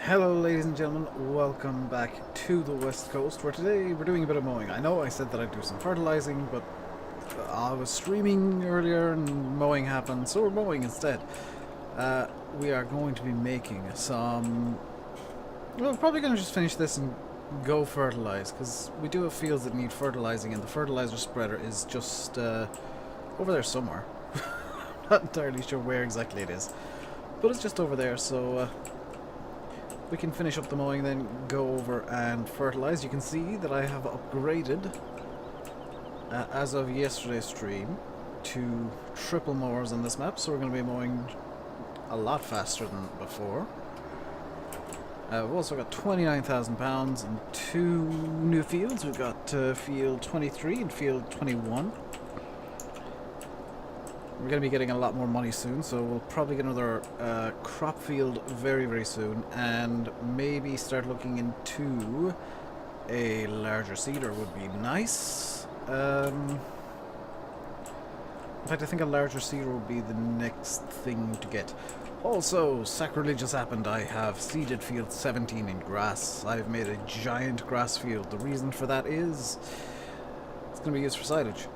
Hello ladies and gentlemen, welcome back to the West Coast, where today we're doing a bit of mowing. I know I said that I'd do some fertilizing, but I was streaming earlier and mowing happened, so we're mowing instead. We are going to be making some... Well, we're probably going to just finish this and go fertilize, because we do have fields that need fertilizing, and the fertilizer spreader is just over there somewhere. Not entirely sure where exactly it is, but it's just over there, so... we can finish up the mowing, then go over and fertilize. You can see that I have upgraded, as of yesterday's stream, to triple mowers on this map, so we're going to be mowing a lot faster than before. We've also got £29,000 and two new fields. We've got field 23 and field 21. We're going to be getting a lot more money soon, so we'll probably get another crop field very, very soon, and maybe start looking into a larger seeder would be nice. In fact, I think a larger seeder would be the next thing to get. Also, sacrilege has happened. I have seeded field 17 in grass. I've made a giant grass field. The reason for that is it's going to be used for silage.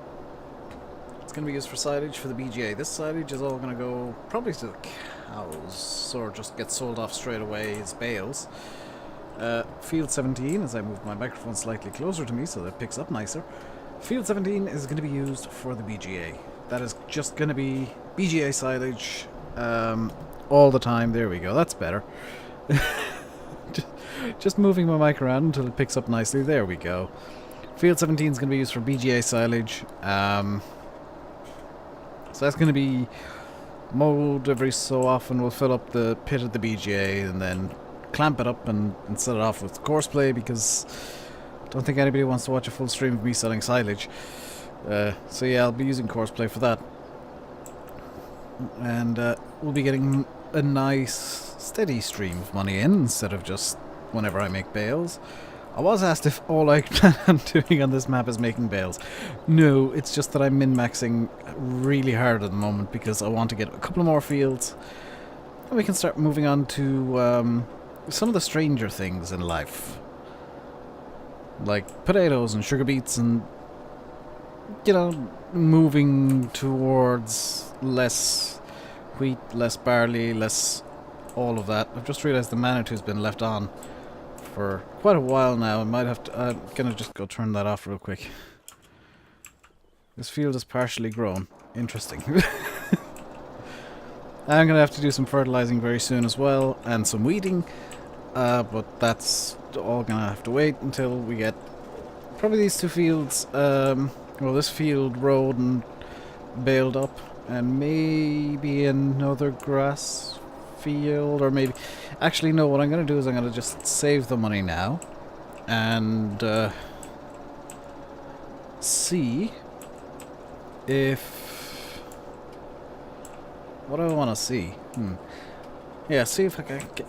It's going to be used for silage for the BGA. This silage is all going to go probably to the cows, or just get sold off straight away as bales. Field 17, as I move my microphone slightly closer to me so that it picks up nicer. Field 17 is going to be used for the BGA. That is just going to be BGA silage all the time. There we go, that's better. Just moving my mic around until it picks up nicely. There we go. Field 17 is going to be used for BGA silage. So that's going to be mowed every so often. We'll fill up the pit at the BGA and then clamp it up and set it off with courseplay, because I don't think anybody wants to watch a full stream of me selling silage. So yeah, I'll be using courseplay for that. And we'll be getting a nice steady stream of money in instead of just whenever I make bales. I was asked if all I plan on doing on this map is making bales. No, it's just that I'm min-maxing really hard at the moment because I want to get a couple of more fields. And we can start moving on to some of the stranger things in life. Like potatoes and sugar beets and, you know, moving towards less wheat, less barley, less all of that. I've just realised the Manitou's been left on for quite a while now. I might have to... I'm gonna just go turn that off real quick. This field is partially grown. Interesting. I'm gonna have to do some fertilizing very soon as well, and some weeding, but that's all gonna have to wait until we get probably these two fields, well, this field rowed and baled up, and maybe another grass field, or maybe... Actually, no, what I'm going to do is I'm going to just save the money now and see if... What do I want to see? Yeah, see if I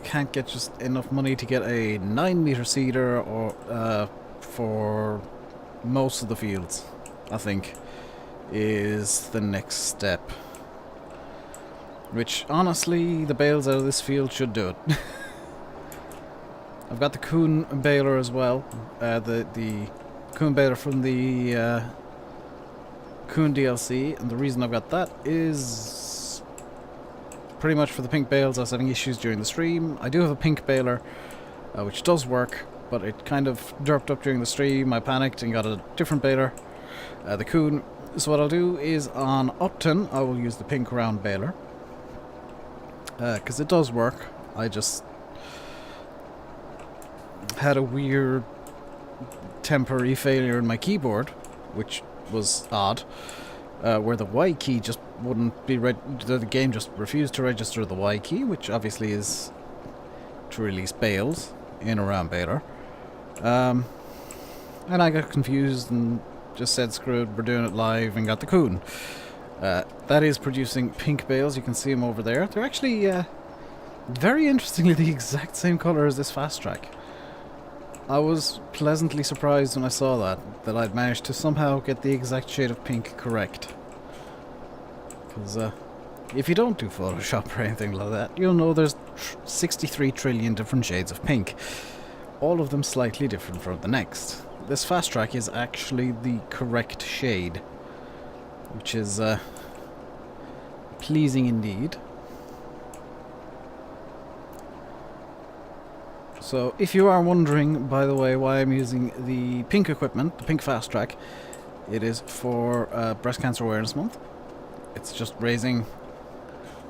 can't get just enough money to get a 9-meter seeder or for most of the fields, I think, is the next step. Which, honestly, the bales out of this field should do it. I've got the coon baler as well. The coon baler from the coon DLC. And the reason I've got that is pretty much for the pink bales. I was having issues during the stream. I do have a pink baler, which does work, but it kind of derped up during the stream. I panicked and got a different baler, the coon. So what I'll do is on Upton, I will use the pink round baler. Because it does work. I just had a weird temporary failure in my keyboard, which was odd, where the Y key just wouldn't be the game just refused to register the Y key, which obviously is to release bales in a round baler. And I got confused and just said screw it, we're doing it live, and got the coon. That is producing pink bales. You can see them over there. They're actually, very interestingly, the exact same colour as this fast track. I was pleasantly surprised when I saw that I'd managed to somehow get the exact shade of pink correct. Because if you don't do Photoshop or anything like that, you'll know there's 63 trillion different shades of pink, all of them slightly different from the next. This fast track is actually the correct shade, which is pleasing indeed. So if you are wondering, by the way, why I'm using the pink equipment, the pink fast track, it is for Breast Cancer Awareness Month. It's just raising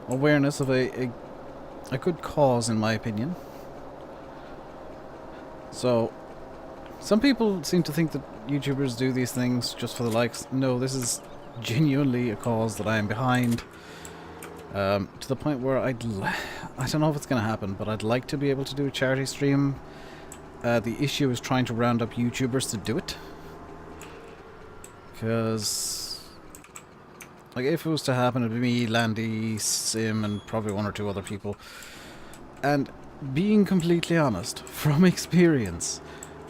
awareness of a good cause, in my opinion. So some people seem to think that YouTubers do these things just for the likes. No, this is genuinely a cause that I am behind, to the point where I don't know if it's going to happen, but I'd like to be able to do a charity stream. The issue is trying to round up YouTubers to do it, because like if it was to happen, it'd be me, Landy, Sim, and probably one or two other people. And being completely honest, from experience,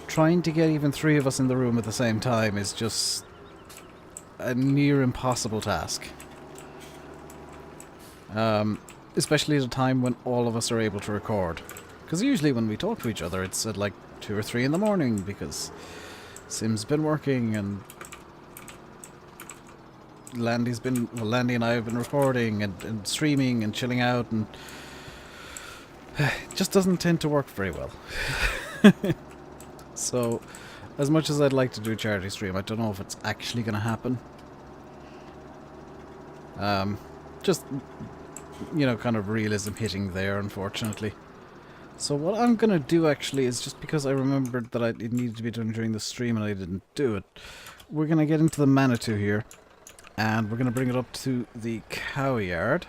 trying to get even 3 of us in the room at the same time is just a near impossible task. Especially at a time when all of us are able to record. Because usually when we talk to each other, it's at like 2 or 3 in the morning, because Sim's been working and Landy and I have been recording and streaming and chilling out, and it just doesn't tend to work very well. So, as much as I'd like to do a charity stream, I don't know if it's actually going to happen. Just, you know, kind of realism hitting there, unfortunately. So what I'm going to do actually is, just because I remembered that it needed to be done during the stream and I didn't do it, we're going to get into the Manitou here, and we're going to bring it up to the cow yard.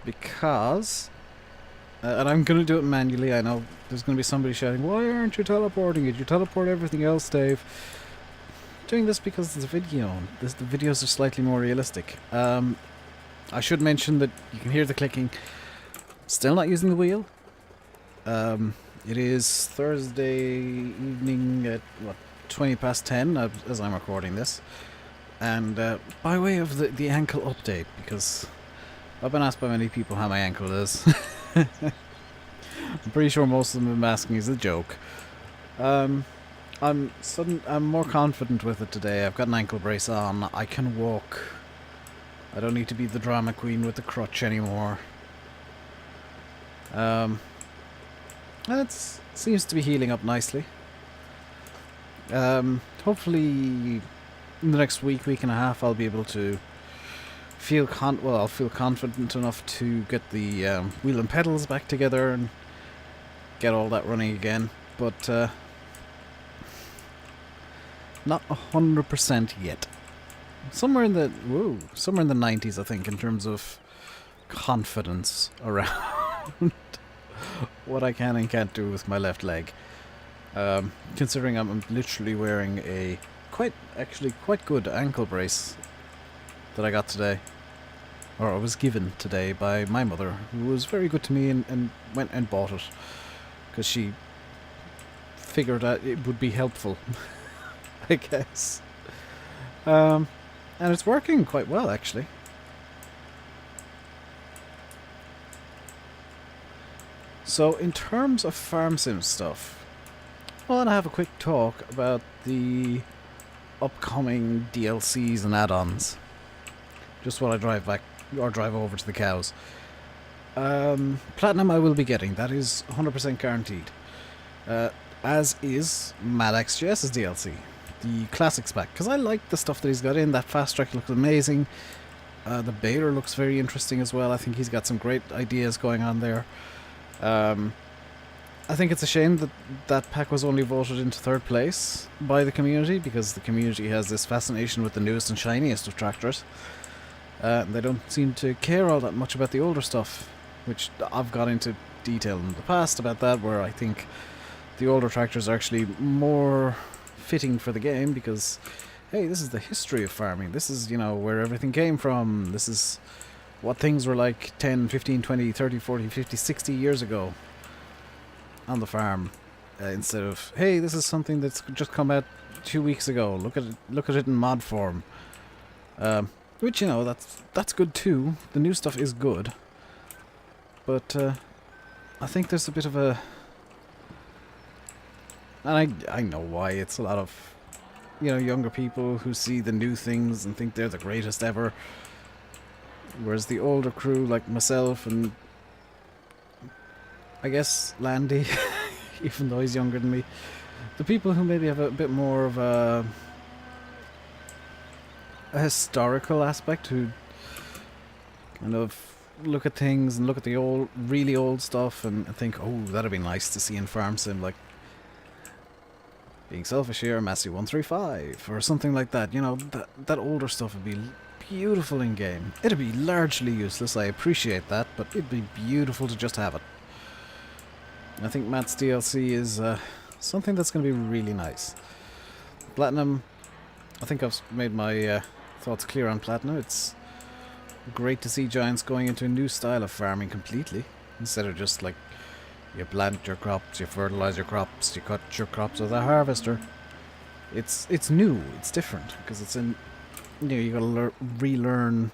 Because... and I'm going to do it manually. I know there's going to be somebody shouting, "Why aren't you teleporting it? You teleport everything else, Dave." Doing this because it's a video. The videos are slightly more realistic. I should mention that you can hear the clicking. Still not using the wheel. It is Thursday evening at, what, 20 past 10 as I'm recording this. And by way of the ankle update, because I've been asked by many people how my ankle is. I'm pretty sure most of them have been asking is a joke. I'm more confident with it today. I've got an ankle brace on. I can walk. I don't need to be the drama queen with the crutch anymore. It seems to be healing up nicely. Hopefully in the next week and a half I'll be able to I'll feel confident enough to get the wheel and pedals back together and get all that running again, but not 100% yet. Somewhere in the 90s, I think, in terms of confidence around what I can and can't do with my left leg. Considering I'm literally wearing a quite good ankle brace that I got today, or I was given today by my mother, who was very good to me and went and bought it because she figured that it would be helpful, I guess. And it's working quite well, actually. So in terms of farm sim stuff, I want to have a quick talk about the upcoming DLCs and add-ons. Just while I drive back, or drive over to the cows. Platinum I will be getting, that is 100% guaranteed. As is Mad XJS's DLC, the Classics pack, because I like the stuff that he's got in. That fast track looks amazing. The baler looks very interesting as well. I think he's got some great ideas going on there. I think it's a shame that that pack was only voted into 3rd place by the community, because the community has this fascination with the newest and shiniest of tractors. They don't seem to care all that much about the older stuff, which I've got into detail in the past about that, where I think the older tractors are actually more fitting for the game, because, hey, this is the history of farming. This is, you know, where everything came from. This is what things were like 10, 15, 20, 30, 40, 50, 60 years ago on the farm. Instead of, hey, this is something that's just come out 2 weeks ago. Look at it in mod form. Which, you know, that's good too. The new stuff is good. But I think there's a bit of a... And I know why. It's a lot of, you know, younger people who see the new things and think they're the greatest ever. Whereas the older crew, like myself and I guess Landy, even though he's younger than me, the people who maybe have a bit more of a historical aspect, who kind of look at things and look at the old, really old stuff and think, oh, that'd be nice to see in Farm Sim, like being selfish here, Massey 135 or something like that. You know, that older stuff would be beautiful in game. It'd be largely useless, I appreciate that, but it'd be beautiful to just have it. I think Matt's DLC is something that's going to be really nice. Platinum, I think I've made my thoughts clear on Platinum. It's great to see Giants going into a new style of farming completely, instead of just like you plant your crops, you fertilize your crops, you cut your crops with a harvester. It's new, it's different, because it's in, you know, you gotta relearn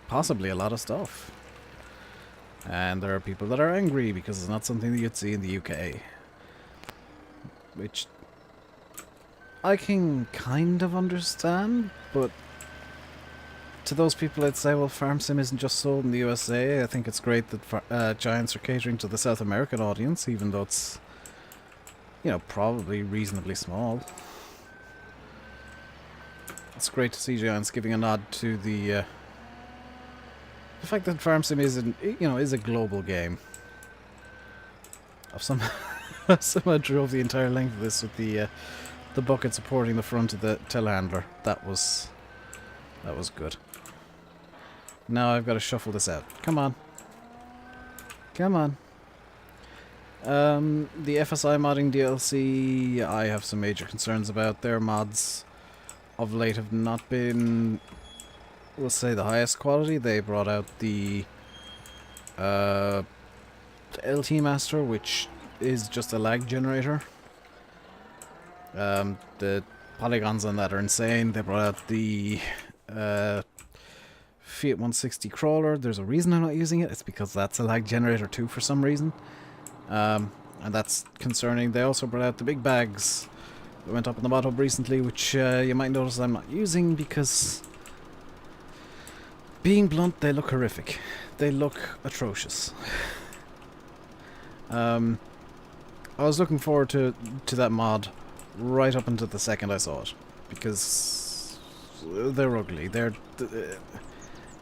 possibly a lot of stuff. And there are people that are angry because it's not something that you'd see in the UK. Which I can kind of understand, but to those people I'd say, well, Farm Sim isn't just sold in the USA. I think it's great that Giants are catering to the South American audience, even though it's, you know, probably reasonably small. It's great to see Giants giving a nod to the fact that Farm Sim is, is a global game. I've somehow drove the entire length of this with the bucket supporting the front of the telehandler. That was good. Now I've got to shuffle this out. Come on. Come on. The FSI modding DLC, I have some major concerns about. Their mods of late have not been, we'll say, the highest quality. They brought out the LT Master, which is just a lag generator. The polygons on that are insane. They brought out the Fiat 160 crawler. There's a reason I'm not using it. It's because that's a lag generator too for some reason. And that's concerning. They also brought out the big bags that went up in the mod hub recently, which you might notice I'm not using because, being blunt, they look horrific. They look atrocious. I was looking forward to that mod right up until the second I saw it, because they're ugly. They're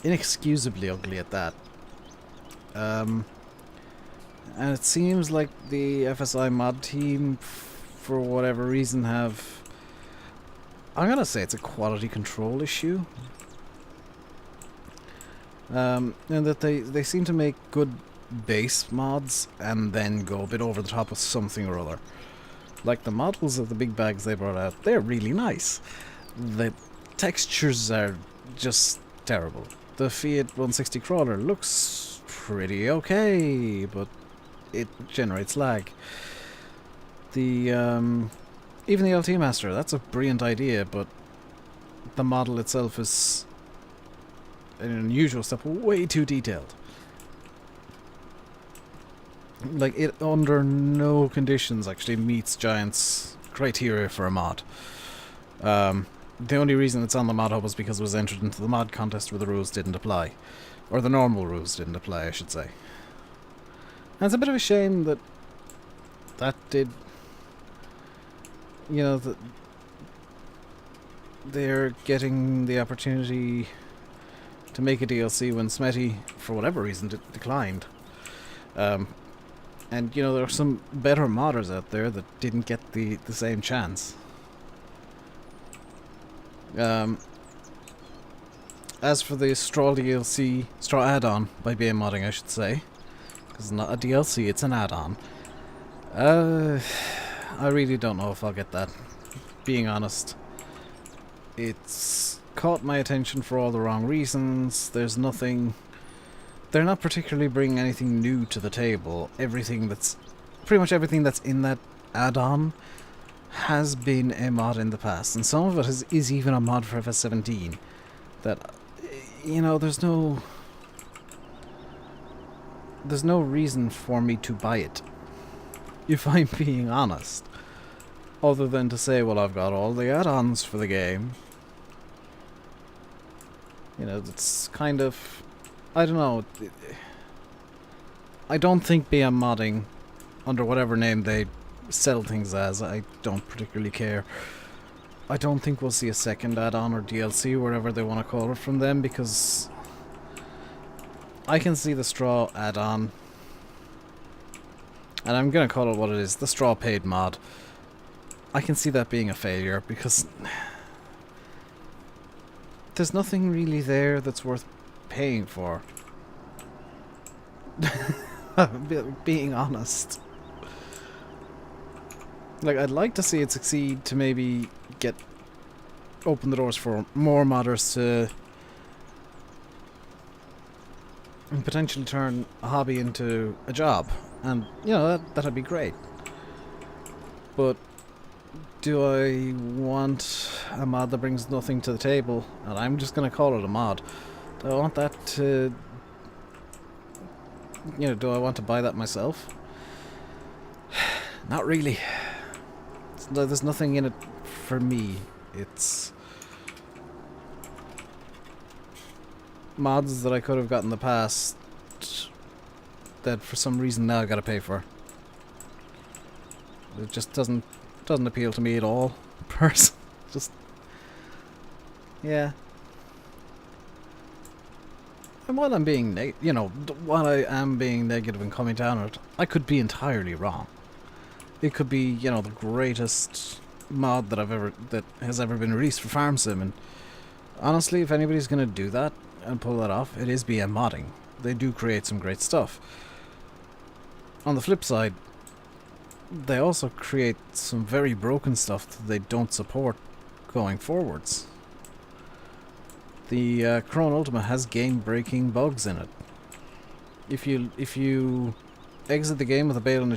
inexcusably ugly at that. And it seems like the FSI mod team, for whatever reason, have... I'm gonna say it's a quality control issue. And that they seem to make good base mods and then go a bit over the top with something or other. Like the models of the big bags they brought out, they're really nice. The textures are just terrible. The Fiat 160 crawler looks pretty okay, but it generates lag. The even the LT Master, that's a brilliant idea, but the model itself is an unusual step, way too detailed. Like, it under no conditions actually meets Giants' criteria for a mod. The only reason it's on the mod hub was because it was entered into the mod contest where the rules didn't apply. Or the normal rules didn't apply, I should say. And it's a bit of a shame that that did... You know, that they're getting the opportunity to make a DLC when Smetty, for whatever reason, declined. And, you know, there are some better modders out there that didn't get the same chance. As for the Straw DLC, Straw add-on, by BM Modding I should say, because it's not a DLC, it's an add-on. I really don't know if I'll get that, being honest. It's caught my attention for all the wrong reasons. There's nothing... They're not particularly bringing anything new to the table. Everything that's... Pretty much everything that's in that add-on has been a mod in the past. And some of it is even a mod for FS17. That, you know, there's no reason for me to buy it, if I'm being honest. Other than to say, well, I've got all the add-ons for the game. You know, it's kind of... I don't know. I don't think BM modding, under whatever name they sell things as, I don't particularly care. I don't think we'll see a second add-on or DLC, whatever they want to call it, from them, because I can see the straw add-on, and I'm going to call it what it is, the straw paid mod. I can see that being a failure, because there's nothing really there that's worth paying for. Being honest. Like, I'd like to see it succeed to maybe open the doors for more modders to potentially turn a hobby into a job. And, you know, that'd be great. But do I want a mod that brings nothing to the table? And I'm just going to call it a mod. Do I want that to... You know, do I want to buy that myself? Not really. There's nothing in it for me. It's mods that I could have got in the past that for some reason now I gotta pay for. It just doesn't appeal to me at all. Just yeah. And while I'm being while I am being negative and coming down on it, I could be entirely wrong. It could be, you know, the greatest mod that has ever been released for Farm Sim, and honestly, if anybody's gonna do that and pull that off, it is BM modding. They do create some great stuff. On the flip side, they also create some very broken stuff that they don't support going forwards. The Chrome Ultima has game-breaking bugs in it. If you exit the game with a bale in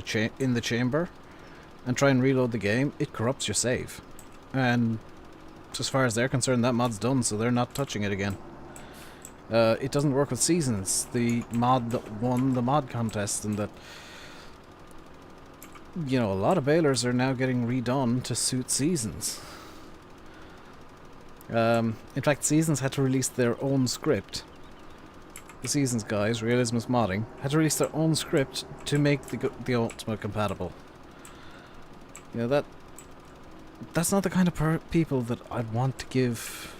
the chamber and try and reload the game, it corrupts your save. And as far as they're concerned, that mod's done, so they're not touching it again. It doesn't work with seasons. The mod that won the mod contest, and that, you know, a lot of balers are now getting redone to suit seasons. In fact, Seasons had to release their own script. The Seasons guys, Realismus Modding, had to release their own script to make the Ultima compatible. You know, that's not the kind of people that I'd want to give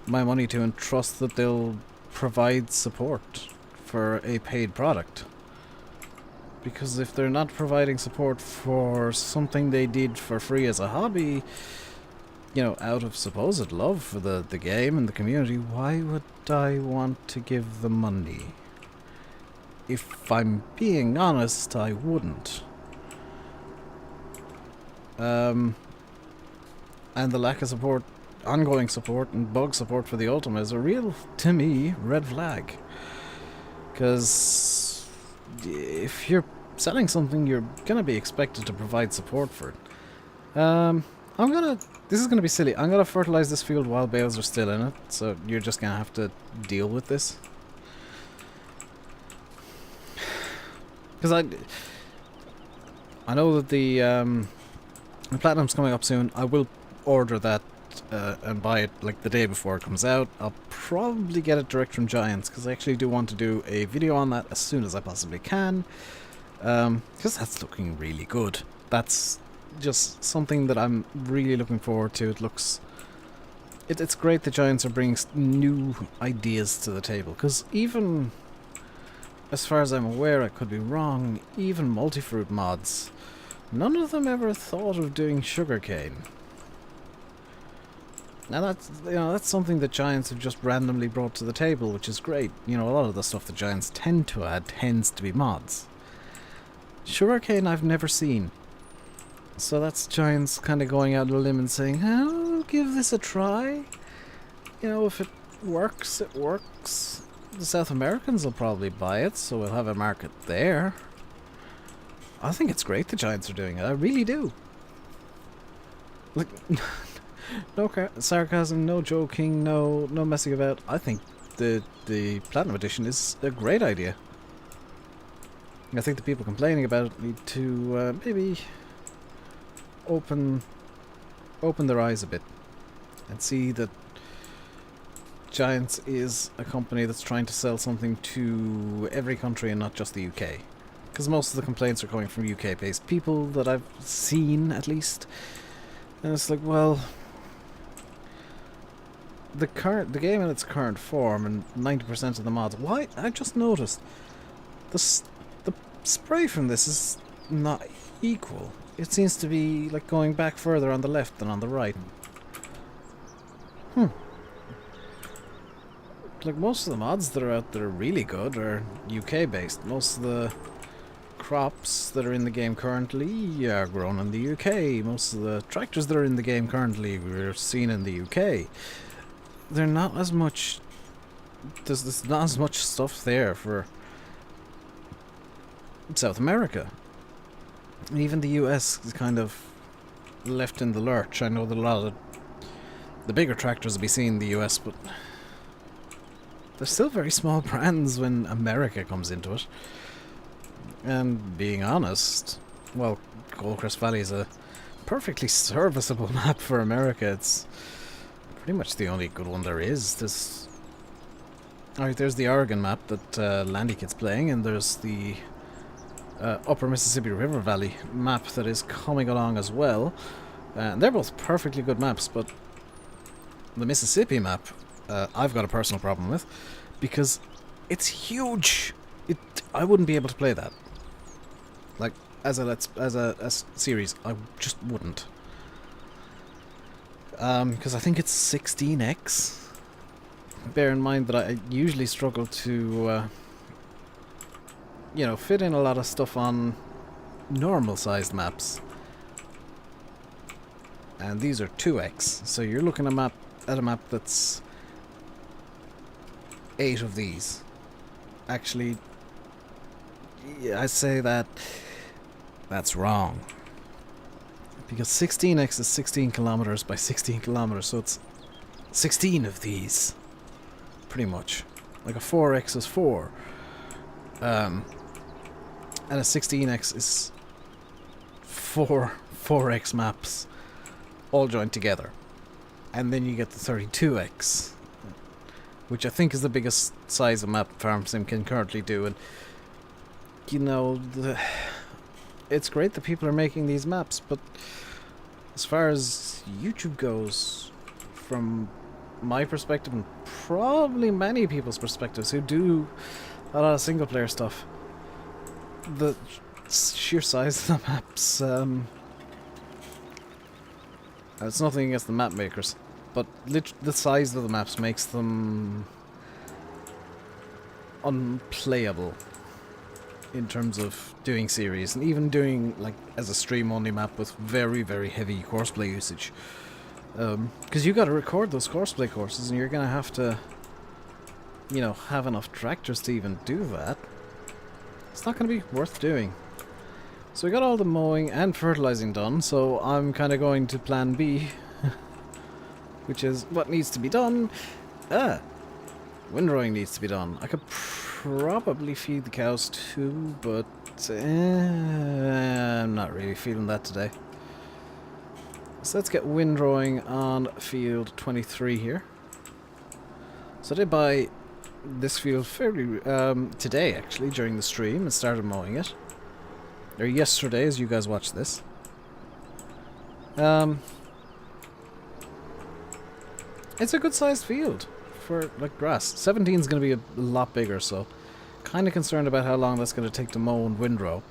my money to and trust that they'll provide support for a paid product. Because if they're not providing support for something they did for free as a hobby, you know, out of supposed love for the game and the community, why would I want to give them money? If I'm being honest, I wouldn't. And the lack of support, ongoing support and bug support for the Ultima is a real, to me, red flag. Because if you're selling something, you're gonna be expected to provide support for it. This is gonna be silly. I'm gonna fertilize this field while bales are still in it, so you're just gonna have to deal with this. Because I know that the Platinum's coming up soon. I will order that and buy it like the day before it comes out. I'll probably get it direct from Giants, because I actually do want to do a video on that as soon as I possibly can. Because that's looking really good. That's just something that I'm really looking forward to. It's great that Giants are bringing new ideas to the table, because even, as far as I'm aware, I could be wrong, even multi-fruit mods, none of them ever thought of doing sugarcane. Now that's something that Giants have just randomly brought to the table, which is great. You know, a lot of the stuff that Giants tend to add tends to be mods. Sugarcane I've never seen. So that's Giants kind of going out on a limb and saying, I'll give this a try. You know, if it works, it works. The South Americans will probably buy it, so we'll have a market there. I think it's great the Giants are doing it. I really do. Like, No sarcasm, no joking, no messing about. I think the Platinum Edition is a great idea. I think the people complaining about it need to maybe open their eyes a bit and see that Giants is a company that's trying to sell something to every country and not just the UK. Because most of the complaints are coming from UK-based people that I've seen, at least. And it's like, well, the game in its current form and 90% of the mods. Why? I just noticed the spray from this is not equal. It seems to be like going back further on the left than on the right. Like most of the mods that are out there are really good are UK based. Most of the crops that are in the game currently are grown in the UK. Most of the tractors that are in the game currently we're seen in the UK. They're not as much. There's not as much stuff there for South America. Even the US is kind of left in the lurch. I know that a lot of the bigger tractors will be seen in the US, but they're still very small brands when America comes into it. And being honest, well, Goldcrest Valley is a perfectly serviceable map for America. It's pretty much the only good one there is. There's the Oregon map that Landy Kid's playing, and there's the Upper Mississippi River Valley map that is coming along as well. And they're both perfectly good maps, but the Mississippi map I've got a personal problem with, because it's huge. I wouldn't be able to play that. Like as a series, I just wouldn't. Because I think it's 16x. Bear in mind that I usually struggle to, fit in a lot of stuff on normal-sized maps. And these are 2x, so you're looking at a map that's 8 of these. Actually, I say that's wrong. Because 16x is 16 kilometers by 16 kilometers, so it's 16 of these. Pretty much. Like a 4x is 4. And a 16x is 4x maps all joined together. And then you get the 32x, which I think is the biggest size of map Farm Sim can currently do. And it's great that people are making these maps, but as far as YouTube goes, from my perspective and probably many people's perspectives who do a lot of single player stuff, the sheer size of the maps, it's nothing against the map makers, but the size of the maps makes them unplayable in terms of doing series, and even doing like as a stream only map with very, very heavy courseplay usage. Because you got to record those courseplay courses, and you're gonna have to, have enough tractors to even do that. It's not gonna be worth doing. So we got all the mowing and fertilizing done, so I'm kind of going to plan B, which is what needs to be done. Windrowing needs to be done. I could probably feed the cows too, but I'm not really feeling that today. So let's get windrowing on field 23 here. So I did buy this field fairly today, actually, during the stream, and started mowing it. Or yesterday, as you guys watch this. It's a good sized field for like grass. 17 is going to be a lot bigger, so kind of concerned about how long that's going to take to mow and windrow.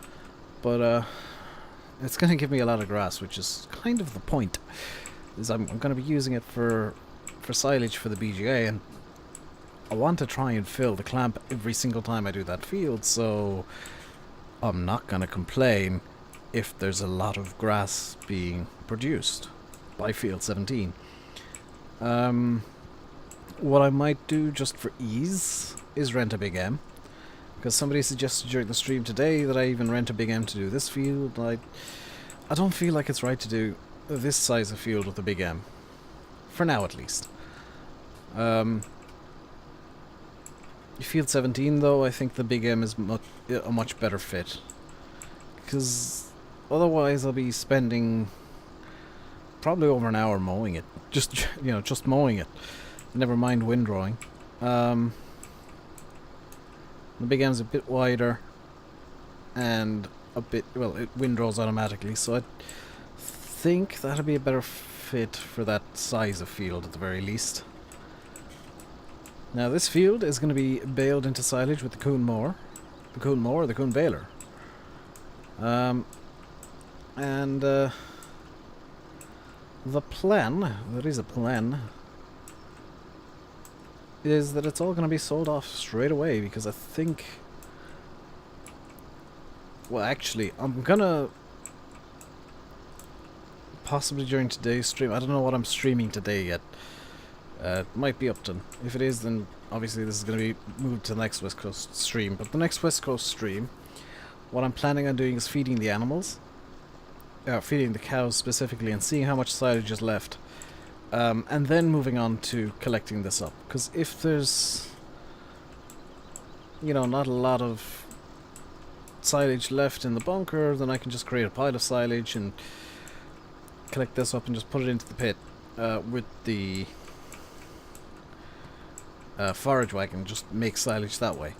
But it's going to give me a lot of grass, which is kind of the point. Is I'm going to be using it for silage for the BGA, and I want to try and fill the clamp every single time I do that field, so I'm not going to complain if there's a lot of grass being produced by field 17. What I might do just for ease is rent a big M, because somebody suggested during the stream today that I even rent a big M to do this field. I don't feel like it's right to do this size of field with a big M. For now, at least. Field 17, though, I think the Big M is a much better fit. Because otherwise I'll be spending probably over an hour mowing it. Just, you know, just mowing it. Never mind windrowing. The Big M's a bit wider. And a bit, well, it windrows automatically, so I think that'll be a better fit for that size of field at the very least. Now this field is going to be baled into silage with the Coon mower. The Coon mower or the Coon baler. The plan, there is a plan, is that it's all going to be sold off straight away, because I think... Well, actually, I'm gonna... Possibly during today's stream, I don't know what I'm streaming today yet. It might be up to... If it is, then obviously this is going to be moved to the next West Coast stream. But the next West Coast stream, what I'm planning on doing is feeding the animals. Feeding the cows specifically, and seeing how much silage is left. And then moving on to collecting this up. Because if there's... You know, not a lot of silage left in the bunker, then I can just create a pile of silage and collect this up and just put it into the pit with the forage wagon, just make silage that way.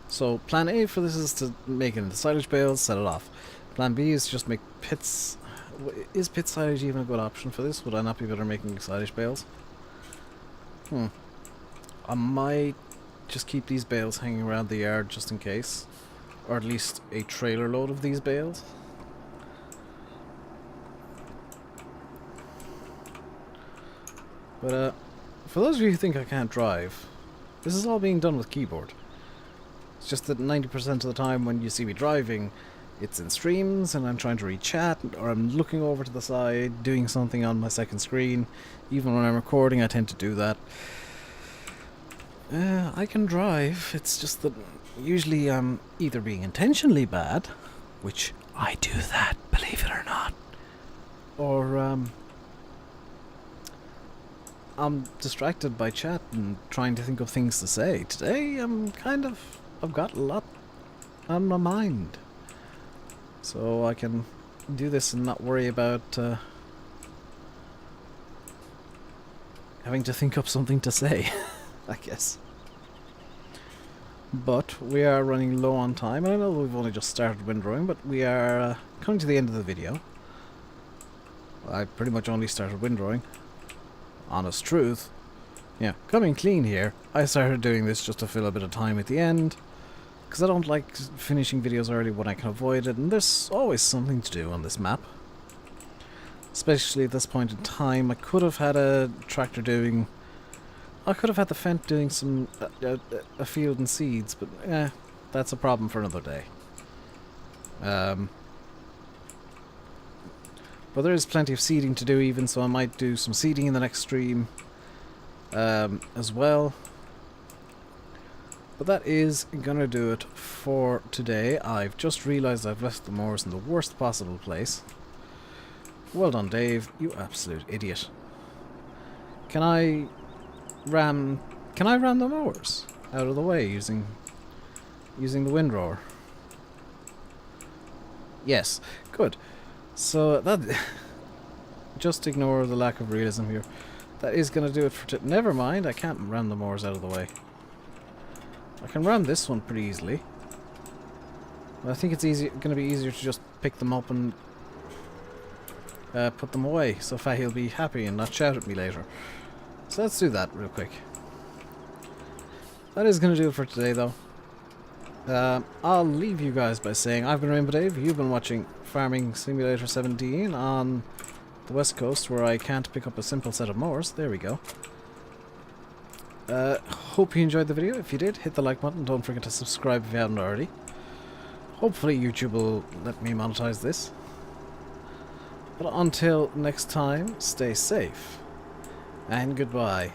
So plan A for this is to make it into silage bales, set it off. Plan B is just make pits. Is pit silage even a good option for this? Would I not be better making silage bales? I might just keep these bales hanging around the yard just in case. Or at least a trailer load of these bales. But for those of you who think I can't drive, this is all being done with keyboard. It's just that 90% of the time when you see me driving, it's in streams and I'm trying to read chat, or I'm looking over to the side doing something on my second screen. Even when I'm recording, I tend to do that. I can drive, it's just that usually I'm either being intentionally bad, which I do that, believe it or not, or I'm distracted by chat and trying to think of things to say. Today I've got a lot on my mind, so I can do this and not worry about having to think up something to say. I guess. But we are running low on time, and I know we've only just started windrowing, but we are coming to the end of the video. I pretty much only started windrowing. Honest truth. Yeah, coming clean here. I started doing this just to fill a bit of time at the end, because I don't like finishing videos early when I can avoid it, and there's always something to do on this map. Especially at this point in time. I could have had a tractor doing... I could have had the Fent doing some a field and seeds, but that's a problem for another day. But there is plenty of seeding to do even, so I might do some seeding in the next stream as well. But that is gonna do it for today. I've just realised I've left the mowers in the worst possible place. Well done, Dave, you absolute idiot. Can I ram the mowers out of the way using the windrower? Yes, good. So that just ignore the lack of realism here. That is going to do it for never mind, I can't ram the mowers out of the way. I can ram this one pretty easily. But I think it's going to be easier to just pick them up and put them away, so Fahey'll be happy and not shout at me later. So let's do that real quick. That is going to do it for today, though. I'll leave you guys by saying I've been RainbowDave. You've been watching Farming Simulator 17 on the West Coast, where I can't pick up a simple set of mowers. There we go. Hope you enjoyed the video. If you did, hit the like button. Don't forget to subscribe if you haven't already. Hopefully YouTube will let me monetize this. But until next time, stay safe. And goodbye.